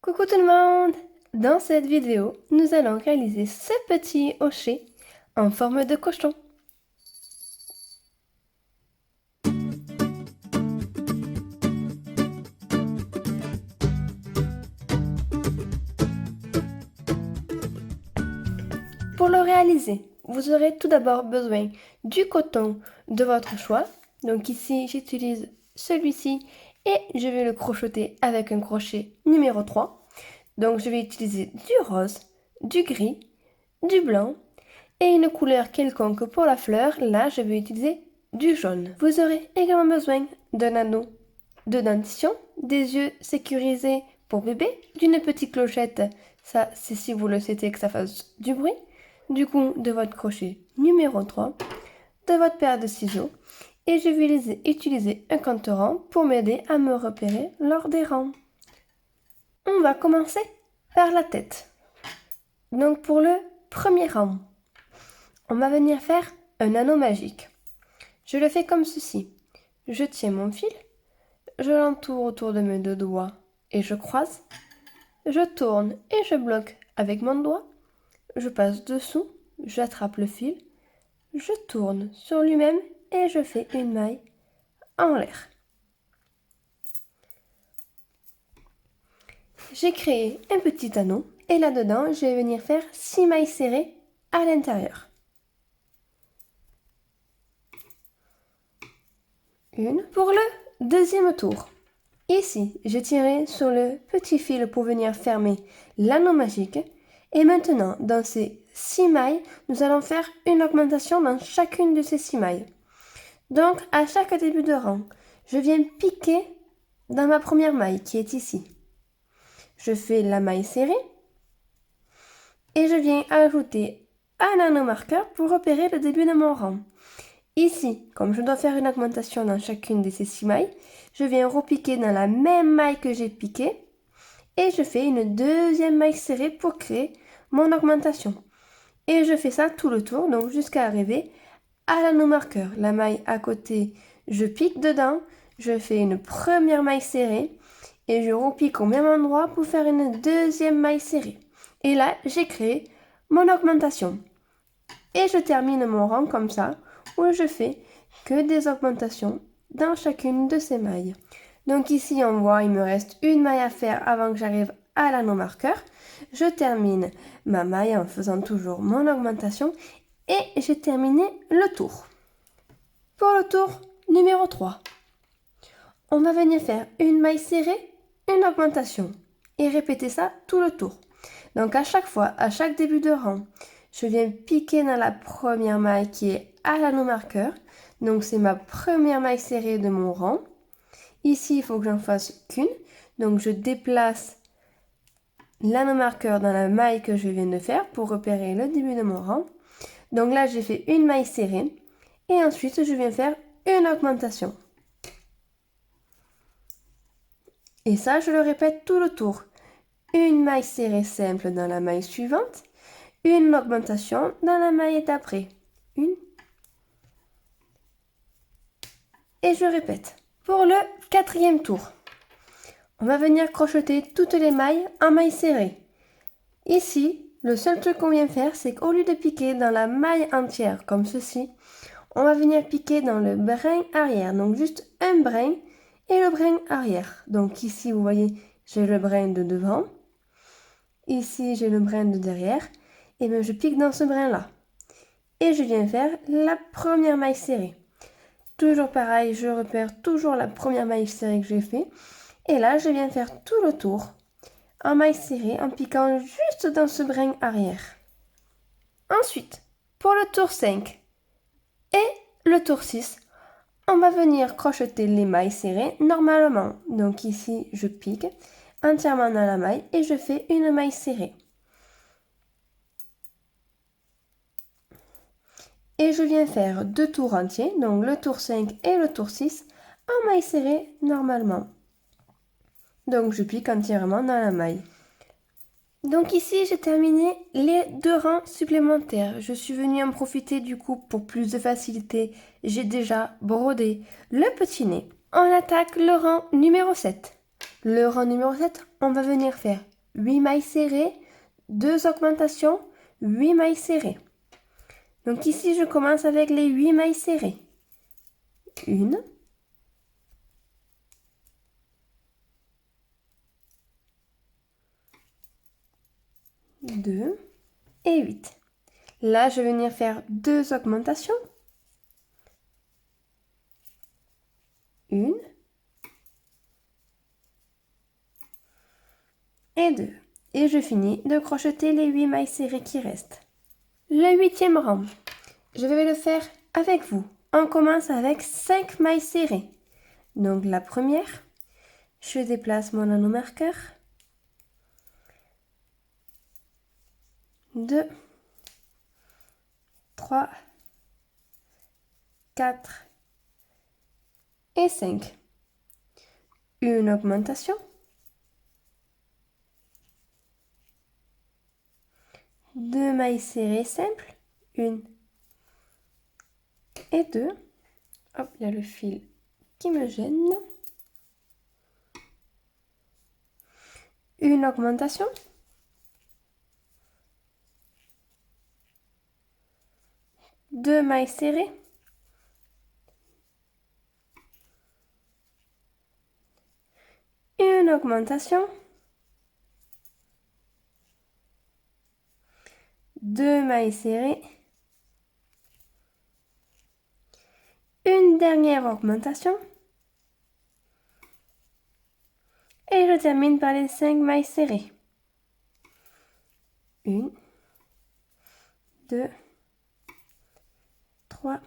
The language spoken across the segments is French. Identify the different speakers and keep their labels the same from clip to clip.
Speaker 1: Coucou tout le monde! Dans cette vidéo, nous allons réaliser ce petit hochet en forme de cochon. Pour le réaliser, vous aurez tout d'abord besoin du coton de votre choix. Donc ici, j'utilise celui-ci et je vais le crocheter avec un crochet numéro 3. Donc je vais utiliser du rose, du gris, du blanc et une couleur quelconque pour la fleur. Là, je vais utiliser du jaune. Vous aurez également besoin d'un anneau de dentition, des yeux sécurisés pour bébé, d'une petite clochette, ça c'est si vous le souhaitez que ça fasse du bruit, du coup de votre crochet numéro 3, de votre paire de ciseaux et je vais utiliser un compte-rang pour m'aider à me repérer lors des rangs. On va commencer par la tête. Donc pour le premier rang, on va venir faire un anneau magique. Je le fais comme ceci. Je tiens mon fil, je l'entoure autour de mes deux doigts et je croise. Je tourne et je bloque avec mon doigt. Je passe dessous, j'attrape le fil, je tourne sur lui-même et je fais une maille en l'air. J'ai créé un petit anneau et là-dedans, je vais venir faire 6 mailles serrées à l'intérieur. Une pour le deuxième tour. Ici, j'ai tiré sur le petit fil pour venir fermer l'anneau magique. Et maintenant, dans ces 6 mailles, nous allons faire une augmentation dans chacune de ces 6 mailles. Donc, à chaque début de rang, je viens piquer dans ma première maille qui est ici. Je fais la maille serrée et je viens ajouter un anneau marqueur pour repérer le début de mon rang. Ici, comme je dois faire une augmentation dans chacune de ces 6 mailles, je viens repiquer dans la même maille que j'ai piquée et je fais une deuxième maille serrée pour créer mon augmentation. Et je fais ça tout le tour, donc jusqu'à arriver à l'anneau marqueur. La maille à côté, je pique dedans, je fais une première maille serrée et je repique au même endroit pour faire une deuxième maille serrée. Et là, j'ai créé mon augmentation. Et je termine mon rang comme ça, où je fais que des augmentations dans chacune de ces mailles. Donc ici, on voit, il me reste une maille à faire avant que j'arrive à l'anneau marqueur. Je termine ma maille en faisant toujours mon augmentation et j'ai terminé le tour. Pour le tour numéro 3, on va venir faire une maille serrée, une augmentation et répéter ça tout le tour. Donc à chaque fois, à chaque début de rang, je viens piquer dans la première maille qui est à l'anneau marqueur. Donc c'est ma première maille serrée de mon rang. Ici, il faut que j'en fasse qu'une. Donc je déplace l'anneau marqueur dans la maille que je viens de faire pour repérer le début de mon rang. Donc là, j'ai fait une maille serrée. Et ensuite, je viens faire une augmentation. Et ça, je le répète tout le tour. Une maille serrée simple dans la maille suivante. Une augmentation dans la maille d'après. Une. Et je répète. Pour le quatrième tour, on va venir crocheter toutes les mailles en maille serrée. Ici, le seul truc qu'on vient faire, c'est qu'au lieu de piquer dans la maille entière comme ceci, on va venir piquer dans le brin arrière. Donc juste un brin et le brin arrière. Donc ici, vous voyez, j'ai le brin de devant. Ici, j'ai le brin de derrière. Et bien, je pique dans ce brin-là. Et je viens faire la première maille serrée. Toujours pareil, je repère toujours la première maille serrée que j'ai fait. Et là, je viens faire tout le tour en maille serrée en piquant juste dans ce brin arrière. Ensuite, pour le tour 5 et le tour 6, on va venir crocheter les mailles serrées normalement. Donc ici, je pique entièrement dans la maille et je fais une maille serrée. Et je viens faire 2 tours entiers, donc le tour 5 et le tour 6, en maille serrée normalement. Donc je pique entièrement dans la maille. Donc ici, j'ai terminé les 2 rangs supplémentaires. Je suis venue en profiter du coup pour plus de facilité. J'ai déjà brodé le petit nez. On attaque le rang numéro 7. Le rang numéro 7, on va venir faire 8 mailles serrées, 2 augmentations, 8 mailles serrées. Donc ici, je commence avec les 8 mailles serrées. 1, 2 et 8. Là, je vais venir faire 2 augmentations. 1 et 2. Et je finis de crocheter les 8 mailles serrées qui restent. Le 8e rang, je vais le faire avec vous. On commence avec 5 mailles serrées. Donc la première, je déplace mon anneau marqueur. 2, 3, 4 et 5. Une augmentation. 2 mailles serrées simples. 1 et 2. Hop, il y a le fil qui me gêne. Une augmentation. 2 mailles serrées. Une augmentation. 2 mailles serrées. Une dernière augmentation. Et je termine par les 5 mailles serrées. 1, 2, 3,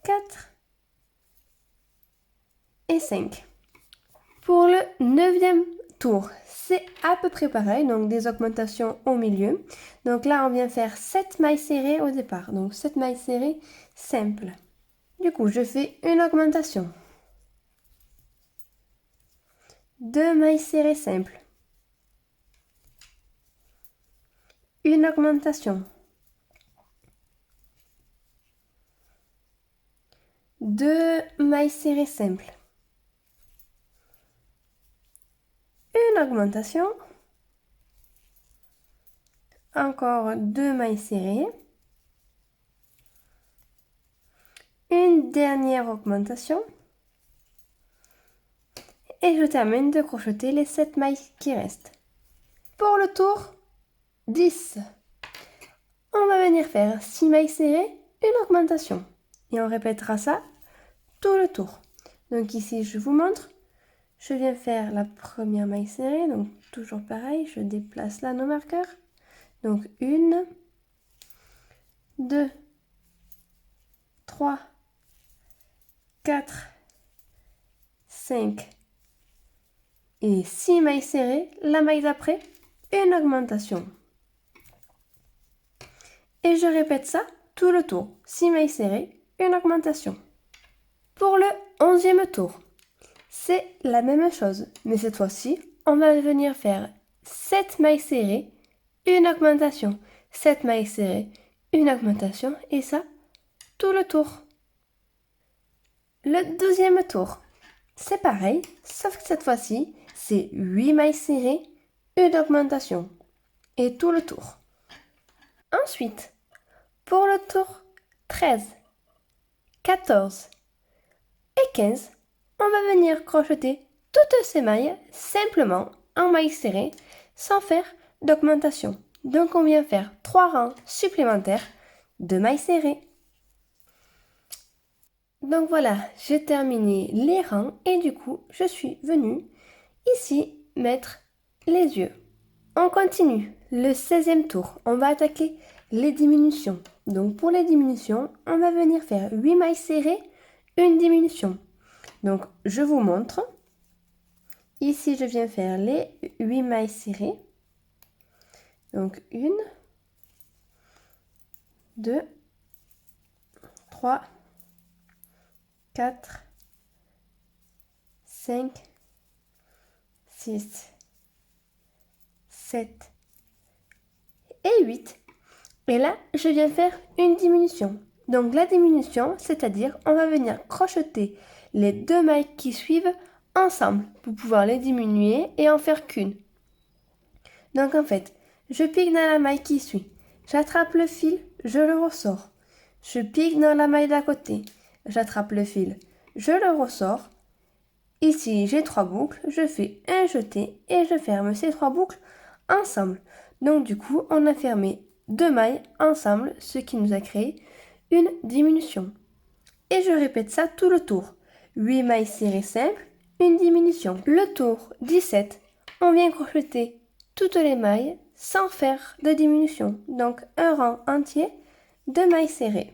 Speaker 1: 4 et 5. Pour le 9e tour, c'est à peu près pareil, donc des augmentations au milieu. Donc là, on vient faire 7 mailles serrées au départ, donc 7 mailles serrées simples. Du coup, je fais une augmentation. 2 mailles serrées simples. Une augmentation. 2 mailles serrées simples. Une augmentation. Encore 2 mailles serrées. Une dernière augmentation. Et je termine de crocheter les 7 mailles qui restent. Pour le tour 10, on va venir faire 6 mailles serrées, une augmentation. Et on répétera ça tout le tour. Donc ici, je vous montre. Je viens faire la première maille serrée, donc toujours pareil, je déplace l'anneau marqueur. Donc 1, 2, 3, 4, 5 et 6 mailles serrées. La maille d'après, une augmentation. Et je répète ça tout le tour. 6 mailles serrées, une augmentation. Pour le 11e tour, c'est la même chose, mais cette fois-ci, on va venir faire 7 mailles serrées, une augmentation. 7 mailles serrées, une augmentation, et ça, tout le tour. Le 12e tour, c'est pareil, sauf que cette fois-ci, c'est 8 mailles serrées, une augmentation, et tout le tour. Ensuite, pour le tour 13, 14 et 15, on va venir crocheter toutes ces mailles simplement en mailles serrées sans faire d'augmentation. Donc on vient faire 3 rangs supplémentaires de mailles serrées. Donc voilà, j'ai terminé les rangs et du coup je suis venue ici mettre les yeux. On continue, le 16e tour, on va attaquer les diminutions. Donc pour les diminutions, on va venir faire 8 mailles serrées, une diminution. Donc je vous montre. Ici je viens faire les 8 mailles serrées. Donc 1, 2, 3, 4, 5, 6, 7 et 8. Et là, je viens faire une diminution. Donc la diminution, c'est-à-dire on va venir crocheter les 2 mailles qui suivent ensemble pour pouvoir les diminuer et en faire qu'une. Donc en fait, je pique dans la maille qui suit. J'attrape le fil, je le ressors. Je pique dans la maille d'à côté. J'attrape le fil, je le ressors. Ici, j'ai 3 boucles. Je fais un jeté et je ferme ces 3 boucles ensemble. Donc du coup, on a fermé 2 mailles ensemble, ce qui nous a créé une diminution. Et je répète ça tout le tour. 8 mailles serrées simples, une diminution. Le tour 17, on vient crocheter toutes les mailles sans faire de diminution. Donc un rang entier de mailles serrées.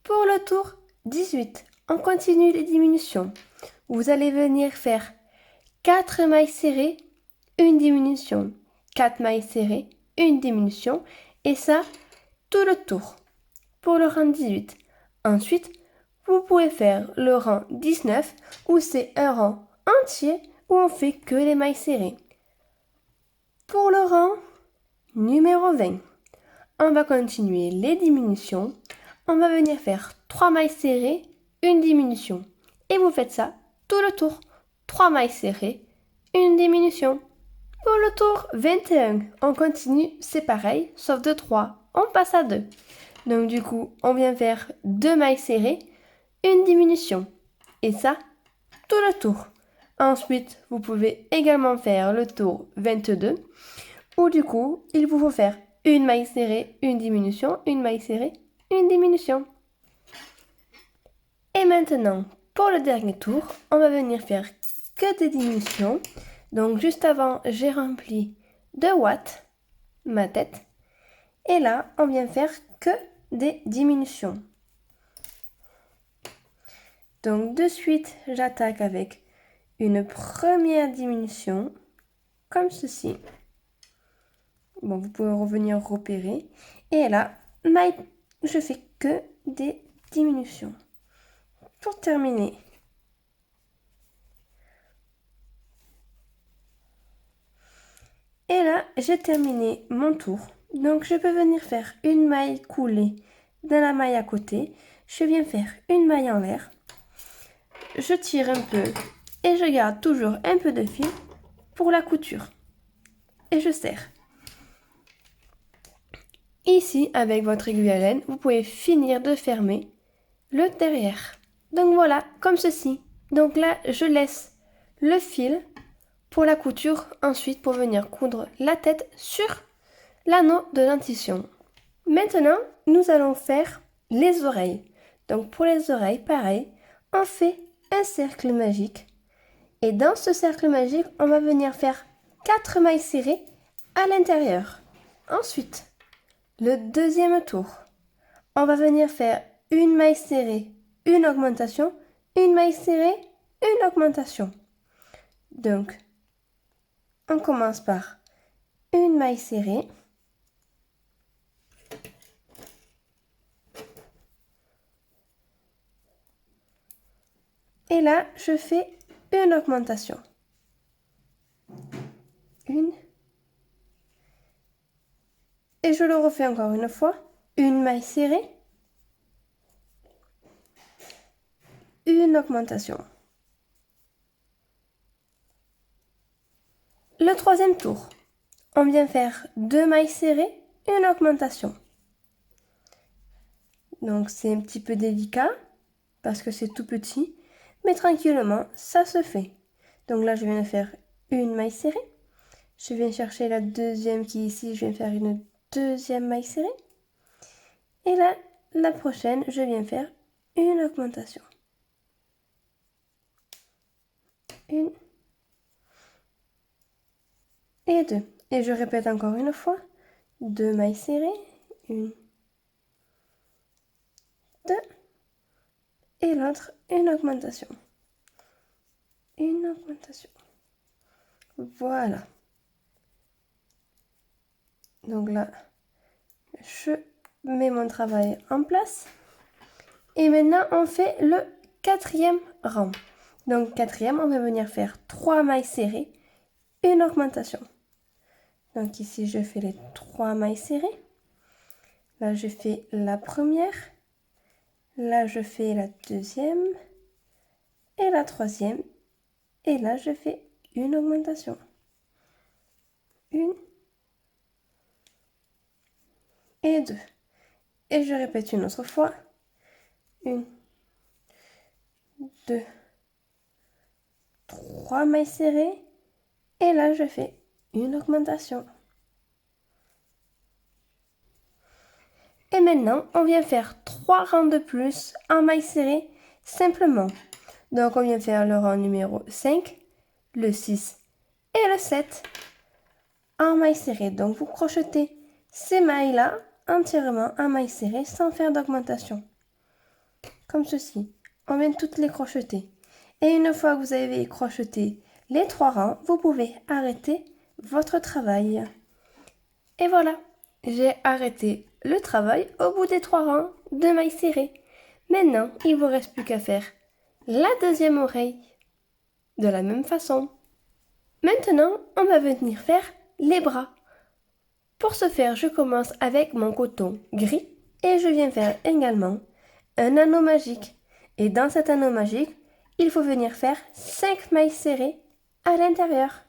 Speaker 1: Pour le tour 18, on continue les diminutions. Vous allez venir faire 4 mailles serrées, une diminution. 4 mailles serrées, une diminution. Et ça, tout le tour. Pour le rang 18. Ensuite, vous pouvez faire le rang 19 où c'est un rang entier où on fait que les mailles serrées. Pour le rang numéro 20, on va continuer les diminutions. On va venir faire 3 mailles serrées, une diminution. Et vous faites ça tout le tour. 3 mailles serrées, une diminution. Pour le tour 21, on continue, c'est pareil, sauf de 3, on passe à 2. Donc du coup, on vient faire 2 mailles serrées, une diminution. Et ça, tout le tour. Ensuite, vous pouvez également faire le tour 22, où du coup, il vous faut faire une maille serrée, une diminution, une maille serrée, une diminution. Et maintenant, pour le dernier tour, on va venir faire que des diminutions. Donc juste avant, j'ai rempli de watts ma tête. Et là, on vient faire que des diminutions. Donc de suite, j'attaque avec une première diminution, comme ceci. Bon, vous pouvez revenir repérer. Et là, je fais que des diminutions. Pour terminer, et là, j'ai terminé mon tour. Donc, je peux venir faire une maille coulée dans la maille à côté. Je viens faire une maille en l'air. Je tire un peu et je garde toujours un peu de fil pour la couture. Et je serre. Ici, avec votre aiguille à laine, vous pouvez finir de fermer le derrière. Donc voilà, comme ceci. Donc là, je laisse le fil pour la couture, ensuite pour venir coudre la tête sur l'anneau de dentition. Maintenant, nous allons faire les oreilles. Donc pour les oreilles, pareil, on fait un cercle magique. Et dans ce cercle magique, on va venir faire 4 mailles serrées à l'intérieur. Ensuite, le deuxième tour, on va venir faire une maille serrée, une augmentation, une maille serrée, une augmentation. Donc, on commence par une maille serrée. Et là, je fais une augmentation. Une. Et je le refais encore une fois. Une maille serrée. Une augmentation. Le troisième tour, on vient faire 2 mailles serrées, une augmentation. Donc c'est un petit peu délicat parce que c'est tout petit, mais tranquillement, ça se fait. Donc là, je viens de faire une maille serrée. Je viens chercher la deuxième qui est ici, je viens faire une deuxième maille serrée. Et là, la prochaine, je viens faire une augmentation. Une et 2. Et je répète encore une fois. 2 mailles serrées. 1, 2. Et l'autre, une augmentation. Une augmentation. Voilà. Donc là, je mets mon travail en place. Et maintenant, on fait le quatrième rang. Donc, quatrième, on va venir faire 3 mailles serrées, une augmentation. Donc ici, je fais les 3 mailles serrées. Là, je fais la première. Là, je fais la deuxième. Et la troisième. Et là, je fais une augmentation. 1 et 2. Et je répète une autre fois. 1, 2, 3 mailles serrées. Et là, je fais une augmentation. Et maintenant, on vient faire 3 rangs de plus en mailles serrées simplement. Donc, on vient faire le rang numéro 5, le 6 et le 7 en mailles serrées. Donc, vous crochetez ces mailles-là entièrement en mailles serrées sans faire d'augmentation. Comme ceci. On vient toutes les crocheter. Et une fois que vous avez crocheté les 3 rangs, vous pouvez arrêter votre travail. Et voilà, j'ai arrêté le travail au bout des 3 rangs de mailles serrées. Maintenant, il ne vous reste plus qu'à faire la deuxième oreille de la même façon. Maintenant, on va venir faire les bras. Pour ce faire, je commence avec mon coton gris et je viens faire également un anneau magique. Et dans cet anneau magique, il faut venir faire 5 mailles serrées à l'intérieur.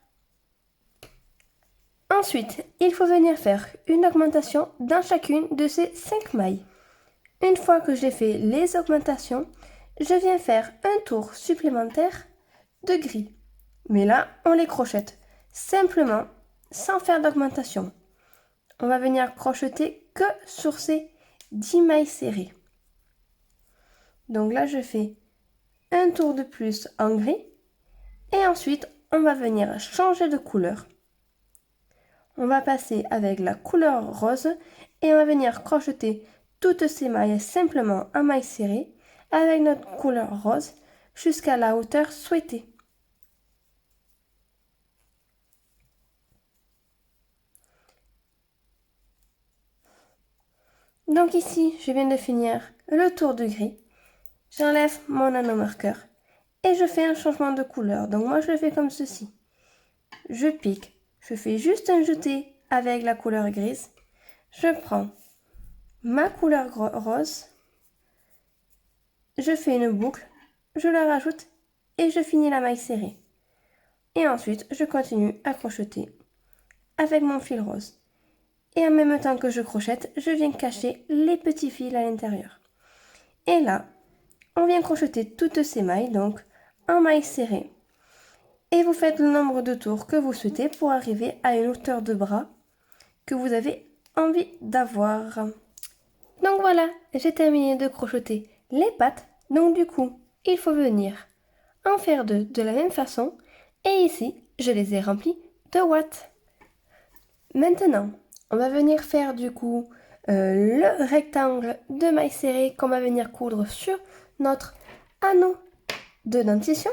Speaker 1: Ensuite, il faut venir faire une augmentation dans chacune de ces 5 mailles. Une fois que j'ai fait les augmentations, je viens faire un tour supplémentaire de gris. Mais là, on les crochette simplement sans faire d'augmentation. On va venir crocheter que sur ces 10 mailles serrées. Donc là, je fais un tour de plus en gris et ensuite, on va venir changer de couleur. On va passer avec la couleur rose et on va venir crocheter toutes ces mailles simplement en mailles serrées avec notre couleur rose jusqu'à la hauteur souhaitée. Donc ici, je viens de finir le tour de gris. J'enlève mon anneau marqueur et je fais un changement de couleur. Donc moi, je le fais comme ceci. Je pique, je fais juste un jeté avec la couleur grise. Je prends ma couleur rose, je fais une boucle, je la rajoute et je finis la maille serrée. Et ensuite, je continue à crocheter avec mon fil rose. Et en même temps que je crochette, je viens cacher les petits fils à l'intérieur. Et là, on vient crocheter toutes ces mailles, donc en maille serrée. Et vous faites le nombre de tours que vous souhaitez pour arriver à une hauteur de bras que vous avez envie d'avoir. Donc voilà, j'ai terminé de crocheter les pattes. Donc du coup, il faut venir en faire deux de la même façon. Et ici, je les ai remplis de watts. Maintenant, on va venir faire du coup le rectangle de mailles serrées qu'on va venir coudre sur notre anneau de dentition.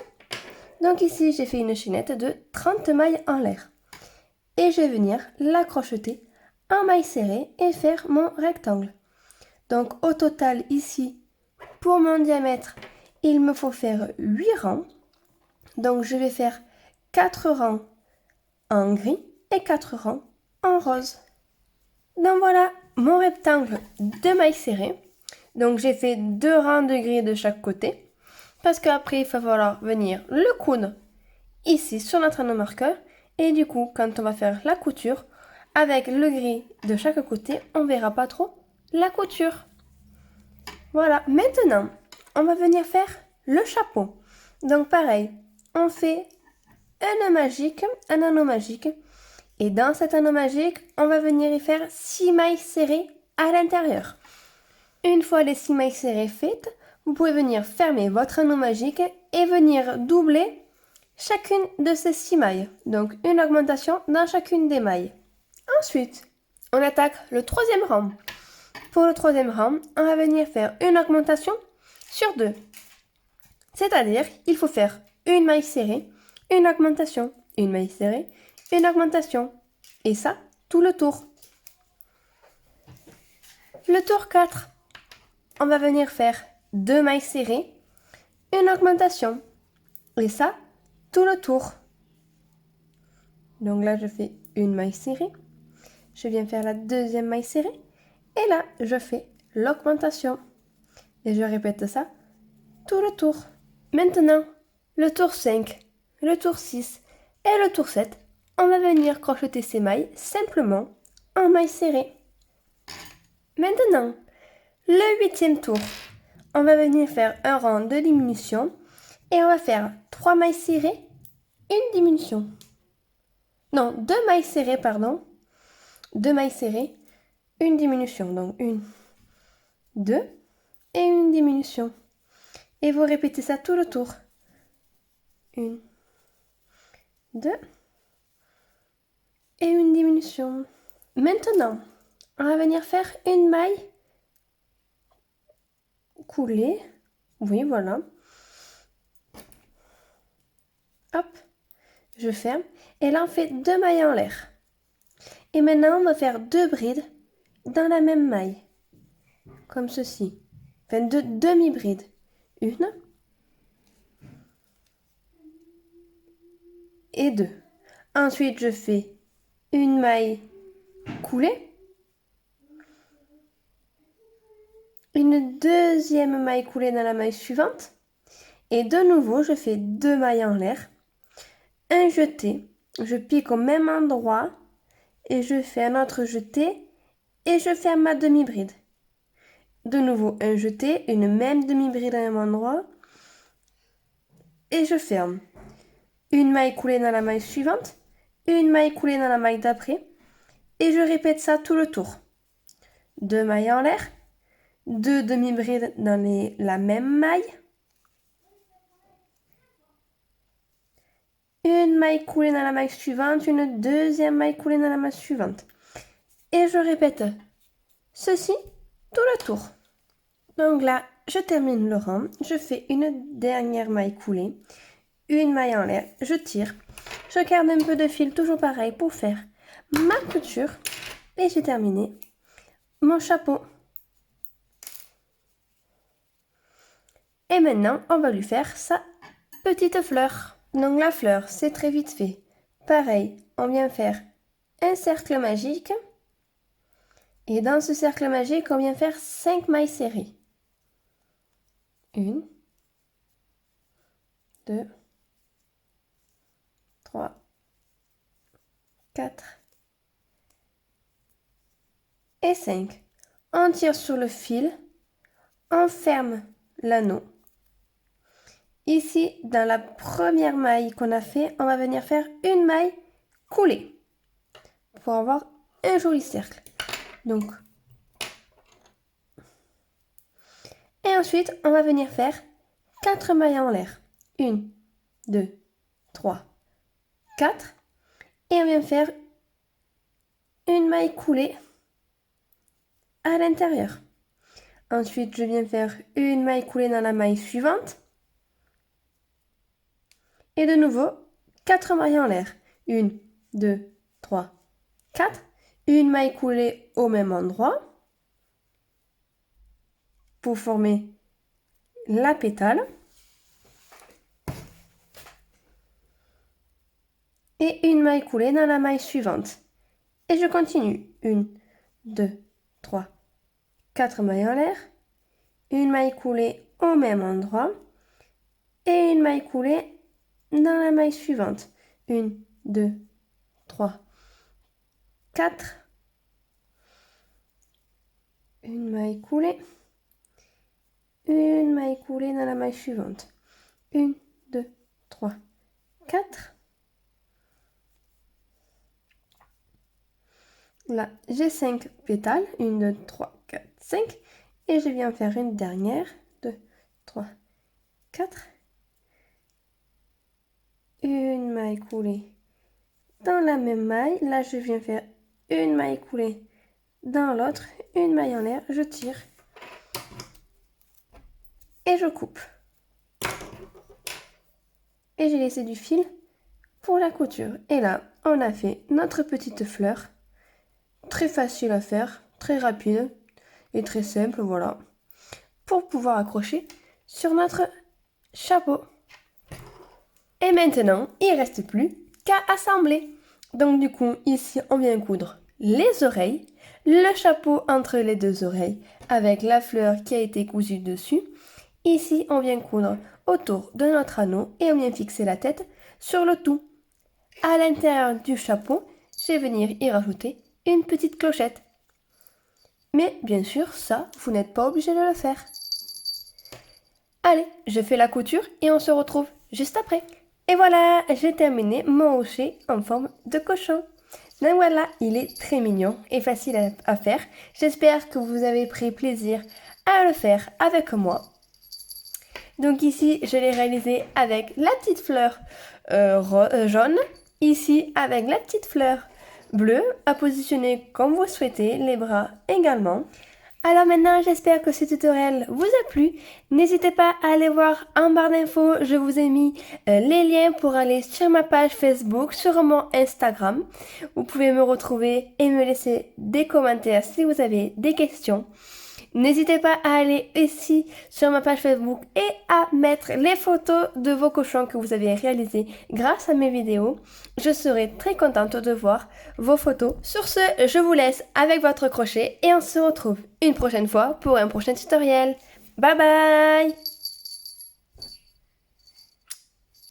Speaker 1: Donc ici, j'ai fait une chaînette de 30 mailles en l'air. Et je vais venir la crocheter en mailles serrées et faire mon rectangle. Donc au total ici, pour mon diamètre, il me faut faire 8 rangs. Donc je vais faire 4 rangs en gris et 4 rangs en rose. Donc voilà mon rectangle de mailles serrées. Donc j'ai fait 2 rangs de gris de chaque côté. Parce qu'après, il va falloir venir le coudre ici sur notre anneau marqueur. Et du coup, quand on va faire la couture, avec le gris de chaque côté, on verra pas trop la couture. Voilà, maintenant, on va venir faire le chapeau. Donc pareil, on fait un anneau magique. Et dans cet anneau magique, on va venir y faire 6 mailles serrées à l'intérieur. Une fois les 6 mailles serrées faites, vous pouvez venir fermer votre anneau magique et venir doubler chacune de ces 6 mailles. Donc une augmentation dans chacune des mailles. Ensuite, on attaque le troisième rang. Pour le troisième rang, on va venir faire une augmentation sur 2. C'est-à-dire, il faut faire une maille serrée, une augmentation, une maille serrée, une augmentation. Et ça, tout le tour. Le tour 4, on va venir faire 2 mailles serrées, une augmentation. Et ça, tout le tour. Donc là, je fais une maille serrée. Je viens faire la deuxième maille serrée. Et là, je fais l'augmentation. Et je répète ça tout le tour. Maintenant, le tour 5, le tour 6 et le tour 7, on va venir crocheter ces mailles simplement en mailles serrées. Maintenant, le 8e tour, on va venir faire un rang de diminution et on va faire 3 mailles serrées, une diminution. Non, 2 mailles serrées, pardon. 2 mailles serrées, une diminution. Donc 1, 2 et une diminution. Et vous répétez ça tout le tour. 1, 2 et une diminution. Maintenant, on va venir faire une maille coulée. Oui, voilà. Hop, je ferme. Et là, on fait 2 mailles en l'air. Et maintenant, on va faire 2 brides dans la même maille. Comme ceci. Enfin, 2 demi-brides. Une et 2. Ensuite, je fais une maille coulée. Une deuxième maille coulée dans la maille suivante. Et de nouveau, je fais 2 mailles en l'air. Un jeté. Je pique au même endroit. Et je fais un autre jeté. Et je ferme ma demi-bride. De nouveau, un jeté. Une même demi-bride au même endroit. Et je ferme. Une maille coulée dans la maille suivante. Une maille coulée dans la maille d'après. Et je répète ça tout le tour. 2 mailles en l'air. 2 demi-brides dans la même maille. Une maille coulée dans la maille suivante, une deuxième maille coulée dans la maille suivante. Et je répète ceci tout le tour. Donc là, je termine le rang. Je fais une dernière maille coulée. Une maille en l'air. Je tire. Je garde un peu de fil, toujours pareil, pour faire ma couture. Et j'ai terminé mon chapeau. Et maintenant, on va lui faire sa petite fleur. Donc la fleur, c'est très vite fait. Pareil, on vient faire un cercle magique. Et dans ce cercle magique, on vient faire 5 mailles serrées. 1, 2, 3, 4 et 5. On tire sur le fil, on ferme l'anneau. Ici, dans la première maille qu'on a fait, on va venir faire une maille coulée pour avoir un joli cercle. Donc, et ensuite, on va venir faire 4 mailles en l'air. 1, 2, 3, 4. Et on vient faire une maille coulée à l'intérieur. Ensuite, je viens faire une maille coulée dans la maille suivante. Et de nouveau, 4 mailles en l'air. 1, 2, 3, 4. Une maille coulée au même endroit pour former la pétale. Et une maille coulée dans la maille suivante. Et je continue. 1, 2, 3, 4 mailles en l'air. Une maille coulée au même endroit. Et une maille coulée dans la maille suivante. 1, 2, 3, 4. Une maille coulée. Une maille coulée dans la maille suivante. 1, 2, 3, 4. Là, j'ai 5 pétales. 1, 2, 3, 4, 5. Et je viens faire une dernière. 2, 3, 4. Une maille coulée dans la même maille. Là, je viens faire une maille coulée dans l'autre. Une maille en l'air. Je tire. Et je coupe. Et j'ai laissé du fil pour la couture. Et là, on a fait notre petite fleur. Très facile à faire, très rapide et très simple, voilà. Pour pouvoir accrocher sur notre chapeau. Et maintenant, il ne reste plus qu'à assembler. Donc du coup, ici, on vient coudre les oreilles, le chapeau entre les 2 oreilles avec la fleur qui a été cousue dessus. Ici, on vient coudre autour de notre anneau et on vient fixer la tête sur le tout. à l'intérieur du chapeau, je vais venir y rajouter une petite clochette. Mais bien sûr, ça, vous n'êtes pas obligé de le faire. Allez, je fais la couture et on se retrouve juste après. Et voilà, j'ai terminé mon hochet en forme de cochon. Donc voilà, il est très mignon et facile à faire. J'espère que vous avez pris plaisir à le faire avec moi. Donc ici, je l'ai réalisé avec la petite fleur jaune. Ici, avec la petite fleur bleue, à positionner comme vous souhaitez, les bras également. Alors maintenant, j'espère que ce tutoriel vous a plu. N'hésitez pas à aller voir en barre d'infos, je vous ai mis les liens pour aller sur ma page Facebook, sur mon Instagram. Vous pouvez me retrouver et me laisser des commentaires si vous avez des questions. N'hésitez pas à aller ici sur ma page Facebook et à mettre les photos de vos cochons que vous avez réalisés grâce à mes vidéos. Je serai très contente de voir vos photos. Sur ce, je vous laisse avec votre crochet et on se retrouve une prochaine fois pour un prochain tutoriel. Bye bye!